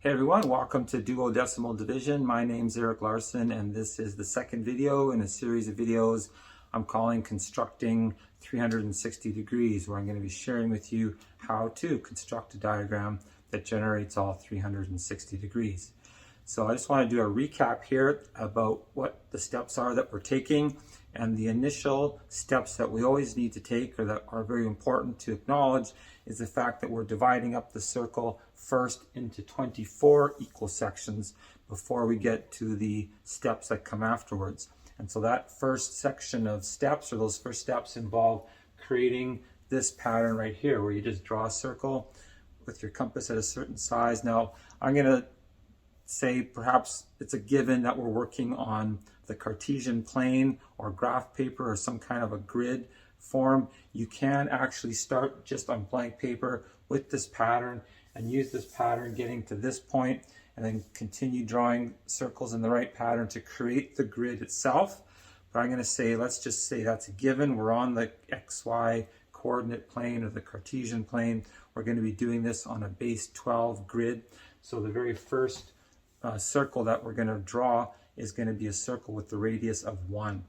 Hey everyone, welcome to Duodecimal Division. My name's Eric Larson and this is the second video in a series of videos I'm calling Constructing 360 Degrees, where I'm going to be sharing with you how to construct a diagram that generates all 360 degrees. So I just want to do a recap here about what the steps are that we're taking, and the initial steps that we always need to take, or that are very important to acknowledge, is the fact that we're dividing up the circle first into 24 equal sections before we get to the steps that come afterwards. And so that first section of steps, or those first steps, involve creating this pattern right here, where you just draw a circle with your compass at a certain size. Now, I'm going to say perhaps it's a given that we're working on the Cartesian plane or graph paper or some kind of a grid form. You can actually start just on blank paper with this pattern and use this pattern getting to this point, and then continue drawing circles in the right pattern to create the grid itself. But I'm going to say, let's just say that's a given. We're on the XY coordinate plane or the Cartesian plane. We're going to be doing this on a base 12 grid. So the very first circle that we're going to draw is going to be a circle with the radius of 1.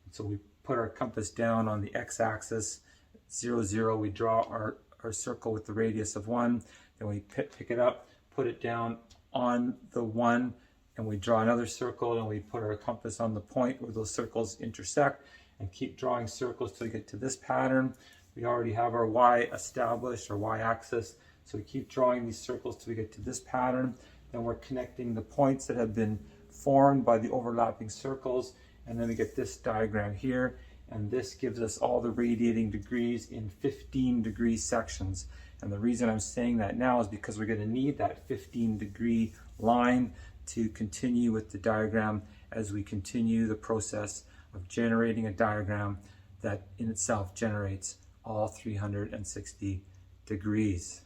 So we put our compass down on the x-axis, 0, 0. We draw our circle with the radius of 1. Then we pick it up, put it down on the 1, and we draw another circle, and we put our compass on the point where those circles intersect, and keep drawing circles till we get to this pattern. We already have our y established, or y-axis, so we keep drawing these circles till we get to this pattern. Then we're connecting the points that have been formed by the overlapping circles, and then we get this diagram here, and this gives us all the radiating degrees in 15 degree sections. And the reason I'm saying that now is because we're going to need that 15 degree line to continue with the diagram as we continue the process of generating a diagram that in itself generates all 360 degrees.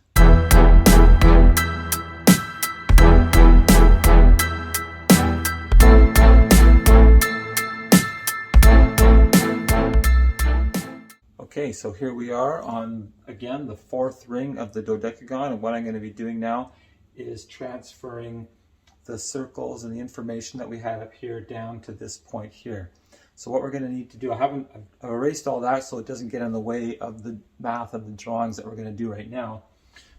Okay, so here we are on, again, the fourth ring of the dodecagon, and what I'm going to be doing now is transferring the circles and the information that we had up here down to this point here. So what we're going to need to do, I've erased all that so it doesn't get in the way of the math of the drawings that we're going to do right now.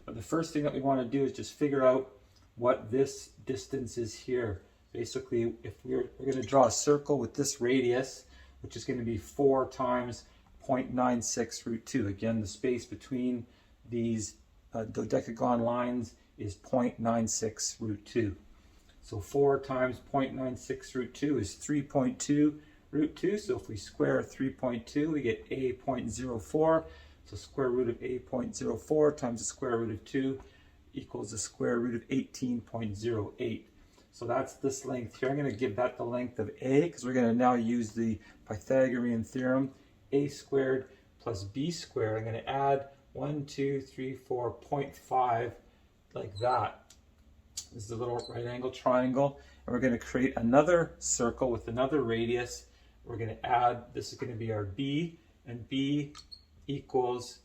But the first thing that we want to do is just figure out what this distance is here. Basically, if we're going to draw a circle with this radius, which is going to be 4 times 0.96 root 2. Again, the space between these dodecagon lines is 0.96 root 2. So 4 times 0.96 root 2 is 3.2 root 2. So if we square 3.2, we get a 0.04. So square root of a 0.04 times the square root of 2 equals the square root of 18.08. So that's this length here. I'm going to give that the length of a, because we're going to now use the Pythagorean theorem. A squared plus b squared. I'm going to add 1, 2, 3, 4, 0.5 like that. This is a little right angle triangle, and we're going to create another circle with another radius. We're going to add, this is going to be our b, and b equals,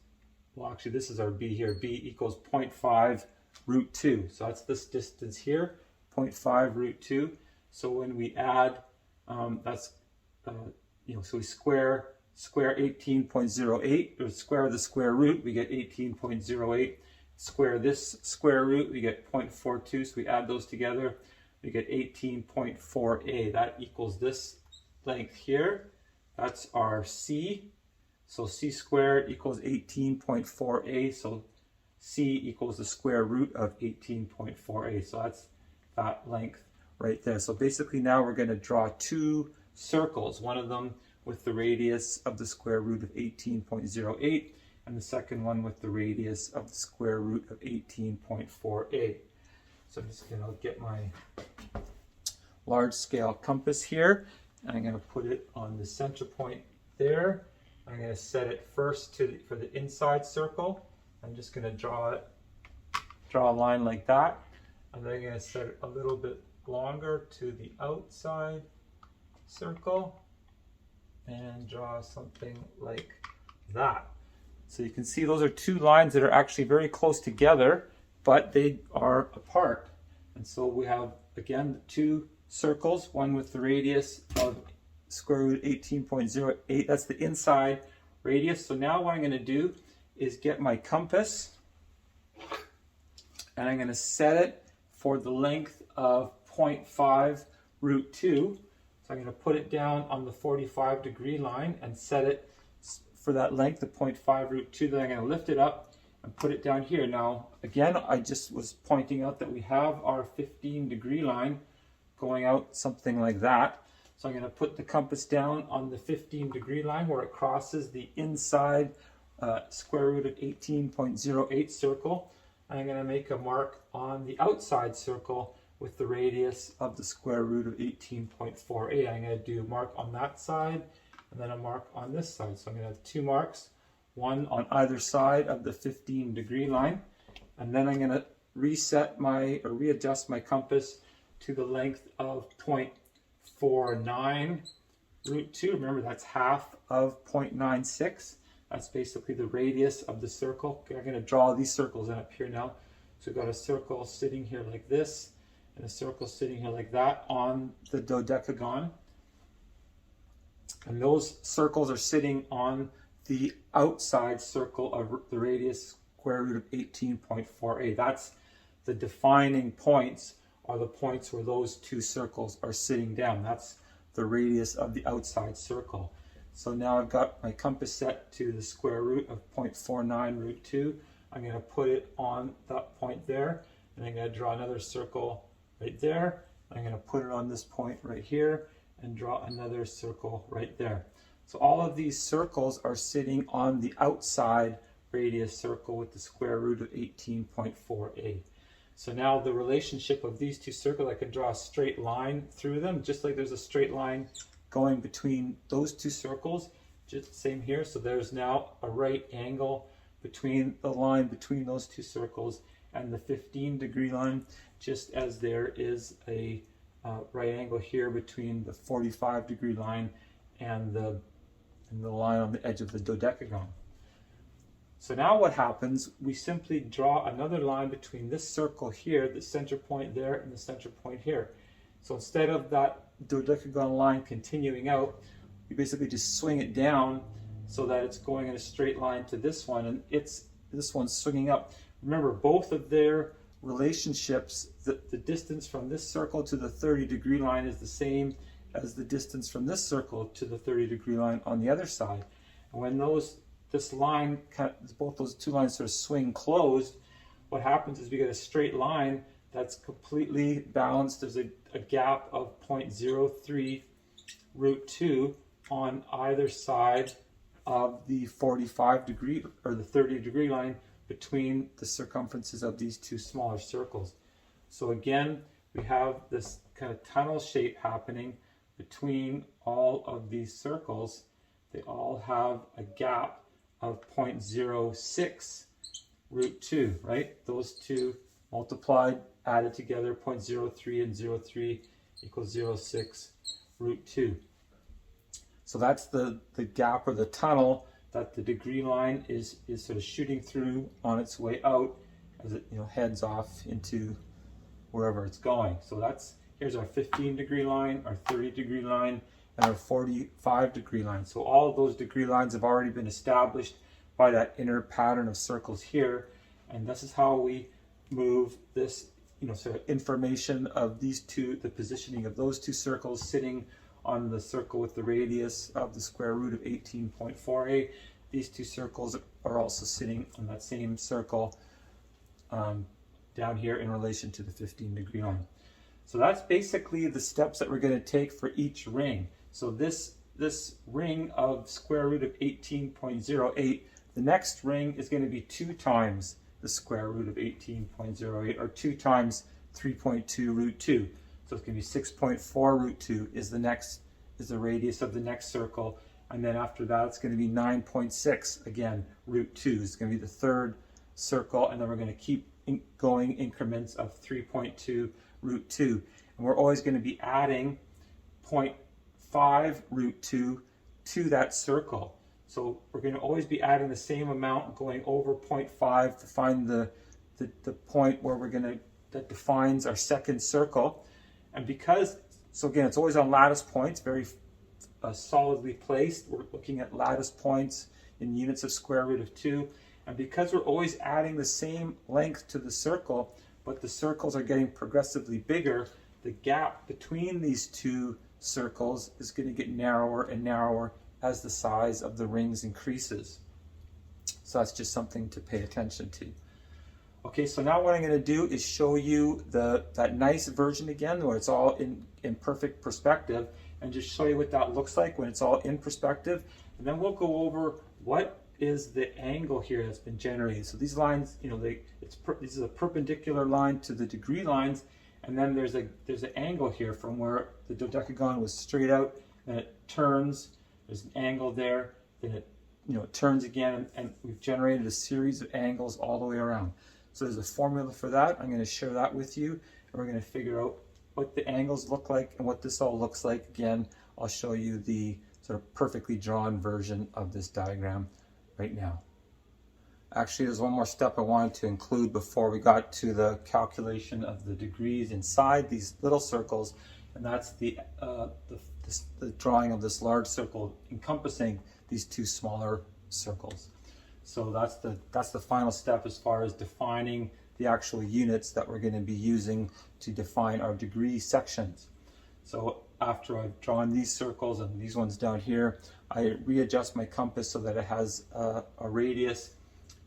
well actually this is our b here, b equals 0.5 root 2. So that's this distance here, 0.5 root 2. So when we add, so we square 18.08, or square the square root, we get 18.08. Square this square root, we get 0.42, so we add those together, we get 18.4a. That equals this length here. That's our c. So c squared equals 18.4a, so c equals the square root of 18.4a. So that's that length right there. So basically now we're going to draw 2 circles, one of them with the radius of the square root of 18.08, and the second one with the radius of the square root of 18.4a. So I'm just going to get my large scale compass here, and I'm going to put it on the center point there. I'm going to set it first for the inside circle. I'm just going to draw a line like that, and then I'm going to set it a little bit longer to the outside circle, and draw something like that. So you can see those are 2 lines that are actually very close together, but they are apart. And so we have, again, two circles, one with the radius of square root 18.08. That's the inside radius. So now what I'm going to do is get my compass, and I'm going to set it for the length of 0.5 root 2. So I'm going to put it down on the 45-degree line and set it for that length of 0.5 root 2. Then I'm going to lift it up and put it down here. Now, again, I just was pointing out that we have our 15-degree line going out something like that. So I'm going to put the compass down on the 15-degree line where it crosses the inside square root of 18.08 circle. And I'm going to make a mark on the outside circle with the radius of the square root of 18.48. I'm going to do a mark on that side and then a mark on this side. So I'm going to have two marks, one on either side of the 15-degree line. And then I'm going to readjust my compass to the length of 0.49 root 2. Remember, that's half of 0.96. That's basically the radius of the circle. Okay, I'm going to draw these circles in up here now. So we've got a circle sitting here like this, and a circle sitting here like that on the dodecagon. And those circles are sitting on the outside circle of the radius square root of 18.48. That's the defining points, are the points where those two circles are sitting down. That's the radius of the outside circle. So now I've got my compass set to the square root of 0.49 root 2. I'm going to put it on that point there, and I'm going to draw another circle right there. I'm going to put it on this point right here and draw another circle right there. So all of these circles are sitting on the outside radius circle with the square root of 18.48. So now the relationship of these two circles, I can draw a straight line through them, just like there's a straight line going between those two circles, just the same here. So there's now a right angle between the line between those two circles and the 15-degree line, just as there is a right angle here between the 45-degree line and the line on the edge of the dodecagon. So now what happens, we simply draw another line between this circle here, the center point there, and the center point here. So instead of that dodecagon line continuing out, you basically just swing it down so that it's going in a straight line to this one, and this one's swinging up. Remember, both of their relationships, the distance from this circle to the 30-degree line is the same as the distance from this circle to the 30-degree line on the other side. And when this line, both those two lines sort of swing closed, what happens is we get a straight line that's completely balanced. There's a gap of 0.03 root 2 on either side of the 45-degree or the 30-degree line between the circumferences of these two smaller circles. So again, we have this kind of tunnel shape happening between all of these circles. They all have a gap of 0.06 root 2, right? Those two multiplied, added together, 0.03 and 0.3 equals 0.06 root 2. So that's the gap or the tunnel that the degree line is sort of shooting through on its way out as it heads off into wherever it's going. So here's our 15-degree line, our 30-degree line, and our 45-degree line. So all of those degree lines have already been established by that inner pattern of circles here, and this is how we move this sort of information of these two, the positioning of those two circles sitting on the circle with the radius of the square root of 18.48. These two circles are also sitting on that same circle down here in relation to the 15-degree line. So that's basically the steps that we're going to take for each ring. So this ring of square root of 18.08, the next ring is going to be 2 times the square root of 18.08, or 2 times 3.2 root 2. So it's going to be 6.4 root 2 is the radius of the next circle, and then after that it's going to be 9.6 again root 2. It's going to be the third circle, and then we're going to keep going increments of 3.2 root 2, and we're always going to be adding 0.5 root 2 to that circle. So we're going to always be adding the same amount, going over 0.5 to find the point where we're going to that defines our second circle. And because, so again, it's always on lattice points, very solidly placed. We're looking at lattice points in units of square root of 2. And because we're always adding the same length to the circle, but the circles are getting progressively bigger, the gap between these two circles is going to get narrower and narrower as the size of the rings increases. So that's just something to pay attention to. Okay, so now what I'm going to do is show you that nice version again, where it's all in perfect perspective, and just show you what that looks like when it's all in perspective. And then we'll go over what is the angle here that's been generated. So these lines, you know, this is a perpendicular line to the degree lines, and then there's an angle here from where the dodecagon was straight out, and it turns. There's an angle there, then it, you know, it turns again, and we've generated a series of angles all the way around. So there's a formula for that. I'm going to share that with you, and we're going to figure out what the angles look like and what this all looks like. Again, I'll show you the sort of perfectly drawn version of this diagram right now. Actually, there's one more step I wanted to include before we got to the calculation of the degrees inside these little circles, and that's the drawing of this large circle encompassing these two smaller circles. So that's the final step as far as defining the actual units that we're going to be using to define our degree sections. So after I've drawn these circles and these ones down here, I readjust my compass so that it has a radius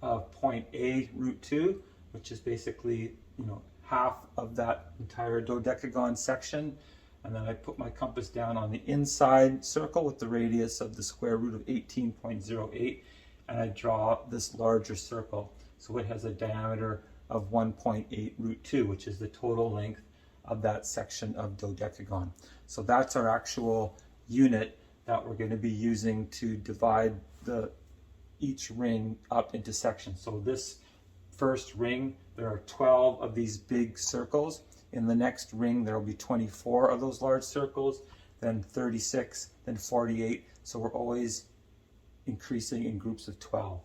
of point A root 2, which is basically, you know, half of that entire dodecagon section. And then I put my compass down on the inside circle with the radius of the square root of 18.08, and I draw this larger circle. So it has a diameter of 1.8 root 2, which is the total length of that section of dodecagon. So that's our actual unit that we're going to be using to divide each ring up into sections. So this first ring, there are 12 of these big circles. In the next ring, there will be 24 of those large circles, then 36, then 48. So we're always increasing in groups of 12.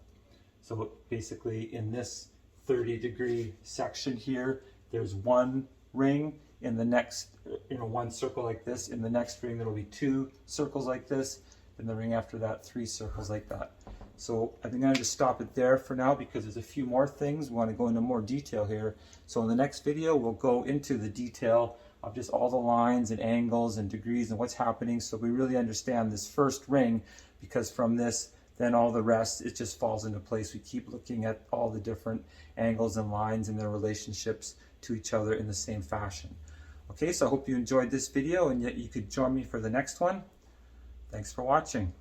So basically in this 30-degree section here, there's one ring. In the next, one circle like this. In the next ring, there will be 2 circles like this. In the ring after that, 3 circles like that. So I think I'm going to just stop it there for now because there's a few more things. We want to go into more detail here. So in the next video, we'll go into the detail of just all the lines and angles and degrees and what's happening, so we really understand this first ring, because from this, then all the rest, it just falls into place. We keep looking at all the different angles and lines and their relationships to each other in the same fashion. Okay, so I hope you enjoyed this video and yet you could join me for the next one. Thanks for watching.